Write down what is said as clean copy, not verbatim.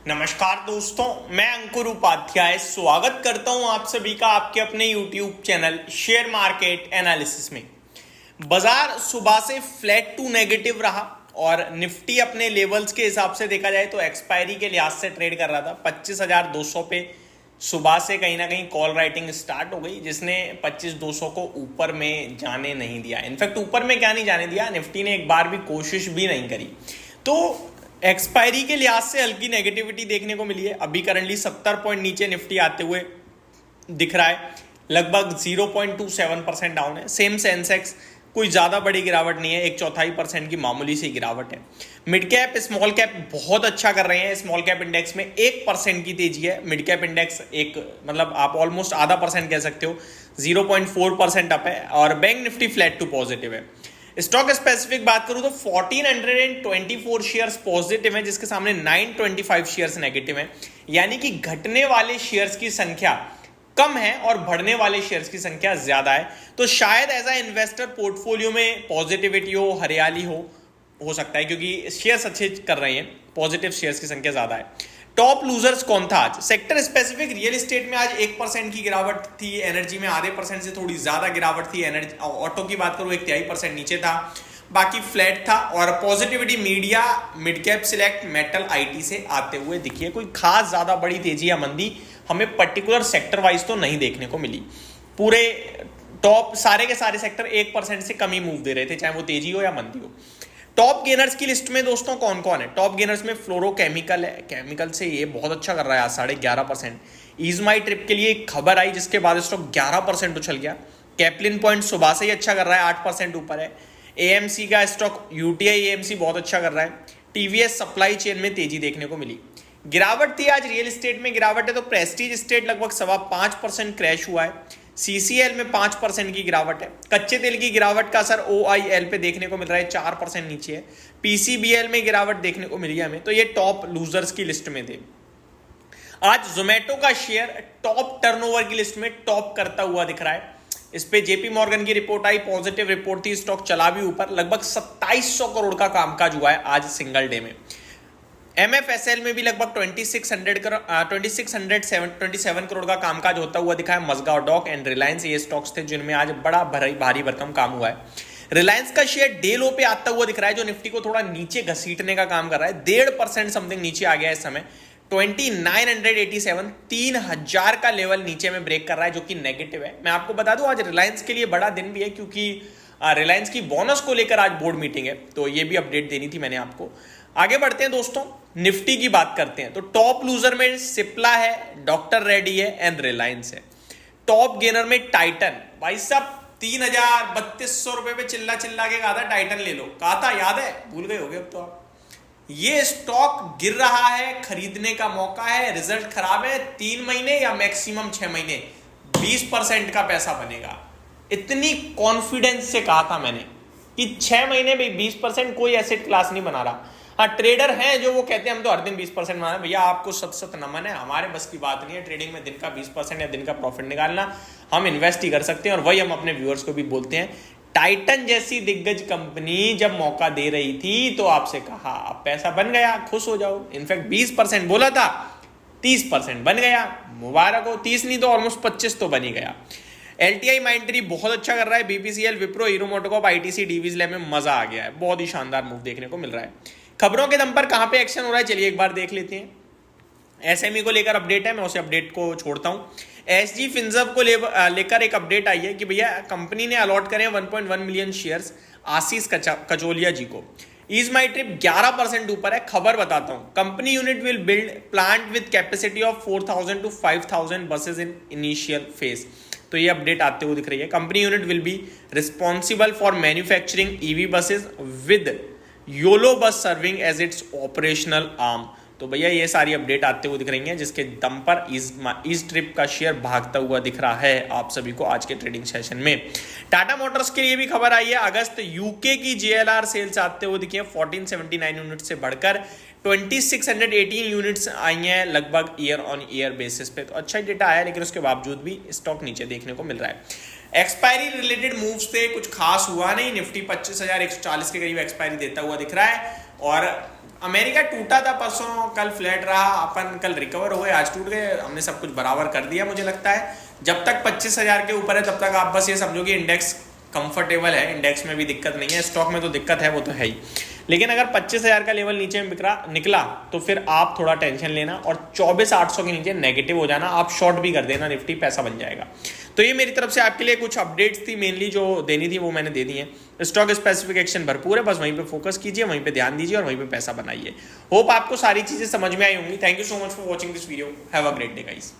नमस्कार दोस्तों, मैं अंकुर उपाध्याय स्वागत करता हूं आप सभी का आपके अपने YouTube channel share market analysis में। बाजार सुबह से फ्लैट टू नेगेटिव रहा और निफ्टी अपने लेवल्स के हिसाब से देखा जाए तो एक्सपायरी के लिहाज से ट्रेड कर रहा था 25,200 पे। सुबह से कहीं ना कहीं कॉल राइटिंग स्टार्ट हो गई जिसने 25,200 को ऊपर में जाने नहीं दिया। इनफैक्ट ऊपर में क्या नहीं जाने दिया, निफ्टी ने एक बार भी कोशिश भी नहीं करी। तो एक्सपायरी के लिहाज से हल्की नेगेटिविटी देखने को मिली है। अभी करंटली 70 पॉइंट नीचे निफ्टी आते हुए दिख रहा है, लगभग 0.27% डाउन है। सेम सेंसेक्स, कोई ज़्यादा बड़ी गिरावट नहीं है, 1/4% की मामूली सी गिरावट है। मिड कैप स्मॉल कैप बहुत अच्छा कर रहे हैं। स्मॉल कैप इंडेक्स में 1% की तेजी है। मिड कैप इंडेक्स मतलब आप ऑलमोस्ट आधा परसेंट कह सकते हो, 0.4% अप है। और bank Nifty flat to positive है। स्टॉक स्पेसिफिक बात करूं तो 1424 शेयर्स पॉजिटिव हैं, जिसके सामने 925 शेयर्स नेगेटिव हैं। यानी कि घटने वाले शेयर्स की संख्या कम है और बढ़ने वाले शेयर्स की संख्या ज्यादा है। तो शायद एज अ इन्वेस्टर पोर्टफोलियो में पॉजिटिविटी हो, हरियाली हो सकता है, क्योंकि शेयर्स अच्छे कर रहे हैं, पॉजिटिव शेयर्स की संख्या ज्यादा है। टॉप लूजर्स कौन था आज? सेक्टर स्पेसिफिक रियल एस्टेट में आज 1% की गिरावट थी, एनर्जी में आधे परसेंट से थोड़ी ज्यादा गिरावट थी, एनर्जी ऑटो की बात करूं 1/3% नीचे था, बाकी फ्लैट था। और positivity media, mid cap select, metal, IT से आते हुए दिखी है। कोई खास ज्यादा बड़ी तेजी या मंदी हमें पर्टिकुलर सेक्टर वाइज तो नहीं देखने को मिली। पूरे टॉप सारे के सारे सेक्टर 1% से कम ही मूव दे रहे थे, चाहे वो तेजी हो या मंदी हो। टॉप गेनर्स की लिस्ट में दोस्तों कौन कौन है? टॉप गेनर्स में फ्लोरोकेमिकल है, केमिकल से ये बहुत अच्छा कर रहा है आज 11.5%। ईजमाई ट्रिप के लिए एक खबर आई जिसके बाद स्टॉक 11% उछल गया। कैप्लिन पॉइंट सुबह से ही अच्छा कर रहा है, 8% ऊपर है। एएमसी का स्टॉक, यूटीआई एएमसी बहुत अच्छा कर रहा है। टीवीएस सप्लाई चेन में तेजी देखने को मिली। गिरावट थी आज रियल एस्टेट में, गिरावट है तो प्रेस्टीज एस्टेट लगभग 5.25% क्रैश हुआ है। सीसीएल में 5% की गिरावट है। कच्चे तेल की गिरावट का असर ओआईएल पे देखने को मिल रहा है, 4% नीचे है। पीसीबीएल में गिरावट देखने को मिली है हमें। तो ये टॉप लूजर्स की लिस्ट में थे। आज जोमेटो का शेयर टॉप टर्नओवर की लिस्ट में टॉप करता हुआ दिख रहा है। इस पे जेपी मॉर्गन की रिपोर्ट आई, पॉजिटिव रिपोर्ट थी, स्टॉक चला भी ऊपर। लगभग 2700 करोड़ का कामकाज हुआ है आज सिंगल डे में। एमएफएसएल में भी लगभग 2627 करोड़ का कामकाज होता हुआ दिखा है। मजगांव डॉक एंड रिलायंस ये स्टॉक्स थे जिनमें आज बड़ा भारी भरकम काम हुआ है। रिलायंस का शेयर डे लो पे आता हुआ दिख रहा है, जो निफ्टी को थोड़ा नीचे घसीटने का काम कर रहा है। 1.5% समथिंग नीचे आ गया है इस समय। 2987, 3000 का लेवल नीचे में ब्रेक कर रहा है, जो कि नेगेटिव है। मैं आपको बता दूं आज रिलायंस के लिए बड़ा दिन भी है, क्योंकि रिलायंस की बोनस को लेकर आज बोर्ड मीटिंग है, तो ये भी अपडेट देनी थी मैंने आपको। आगे बढ़ते हैं दोस्तों, निफ्टी की बात करते हैं। तो टॉप लूजर में सिप्ला है, डॉक्टर रेड्डी है एंड रिलायंस है। टॉप गेनर में टाइटन, भाई साहब 3,3200 रुपए पे चिल्ला के कहा था टाइटन ले लो, कहा था, याद है? भूल गए होगे अब तो आप। ये स्टॉक गिर रहा है, खरीदने का मौका है। रिजल्ट खराब है, 3 महीने या मैक्सिमम 6 महीने 20% का पैसा बनेगा। इतनी कॉन्फिडेंस से कहा था मैंने कि 6 महीने में 20% कोई एसेट क्लास नहीं बना रहा। हाँ, ट्रेडर हैं जो वो कहते हैं हम तो हर दिन 20% बना रहे हैं। भैया आपको सत नमन है, हमारे बस की बात नहीं है ट्रेडिंग में दिन का 20% या दिन का प्रॉफिट निकालना। हम इन्वेस्ट ही कर सकते हैं, और वही हम अपने व्यूअर्स को भी बोलते हैं। टाइटन जैसी दिग्गज कंपनी जब मौका दे रही थी तो आपसे कहा, अब पैसा बन गया, खुश हो जाओ। इनफैक्ट 20% बोला था, 30% बन गया, मुबारक हो। 30 नहीं तो ऑलमोस्ट 25 तो बन ही गया। एलटीआई माइंट्री बहुत अच्छा कर रहा है। BPCL, Wipro, hero MotoCorp, ITC, Divi's lab में मजा आ गया है। बहुत ही शानदार मूव देखने को मिल रहा है। खबरों के दम पर कहां पे एक्शन हो रहा है, चलिए एक बार देख लेते हैं। एसएमई को लेकर अपडेट है, मैं उसे अपडेट को छोड़ता हूं। एसजी फिनजर्व को लेकर एक अपडेट आई है कि भैया कंपनी ने अलॉट करें 1.1 मिलियन शेयर्स आशीष कचोलिया जी को। ईज माई ट्रिप 11% ऊपर है। खबर बताता हूं, company unit will build plant with capacity of 4,000 to 5,000 buses in initial phase. तो ये अपडेट आते हुए दिख रही है। Company unit will be responsible for manufacturing EV buses with Yolo bus serving as its operational arm. तो भैया ये सारी अपडेट आते हुए दिख रही हैं, जिसके दम पर इस ट्रिप का शेयर भागता हुआ दिख रहा है आप सभी को आज के ट्रेडिंग सेशन में। टाटा मोटर्स के लिए भी खबर आई है। अगस्त यूके की जेएलआर सेल्स आते हुए दिखी है, 1479 यूनिट से बढ़कर 2618 यूनिट्स आई हैं लगभग ईयर ऑन ईयर बेसिस पे। तो अच्छा डेटा आया, लेकिन उसके बावजूद भी स्टॉक नीचे देखने को मिल रहा है। एक्सपायरी रिलेटेड मूव्स थे, कुछ खास हुआ नहीं। निफ्टी 25,140 के करीब एक्सपायरी देता हुआ दिख रहा है, और अमेरिका टूटा था परसों, कल फ्लैट रहा, अपन कल रिकवर हुए, आज टूट गए, हमने सब कुछ बराबर कर दिया। मुझे लगता है जब तक 25,000 के ऊपर है तब तक आप बस ये समझो कि इंडेक्स कंफर्टेबल है, इंडेक्स में भी दिक्कत नहीं है, स्टॉक में तो दिक्कत है, वो तो है ही। लेकिन अगर 25,000 का लेवल नीचे में निकला तो फिर आप थोड़ा टेंशन लेना और 24,800 के नीचे नेगेटिव हो जाना, आप शॉर्ट भी कर देना, निफ्टी पैसा बन जाएगा। तो ये मेरी तरफ से आपके लिए कुछ अपडेट्स थी, मेनली जो देनी थी वो मैंने दे दी है। स्टॉक स्पेसिफिक एक्शन भरपूर है, बस वहीं पे फोकस कीजिए, वहीं पे ध्यान दीजिए और वहीं पे पैसा बनाइए। होप आपको सारी चीजें समझ में आई होंगी। Thank you so much for watching this video. Have a great day guys.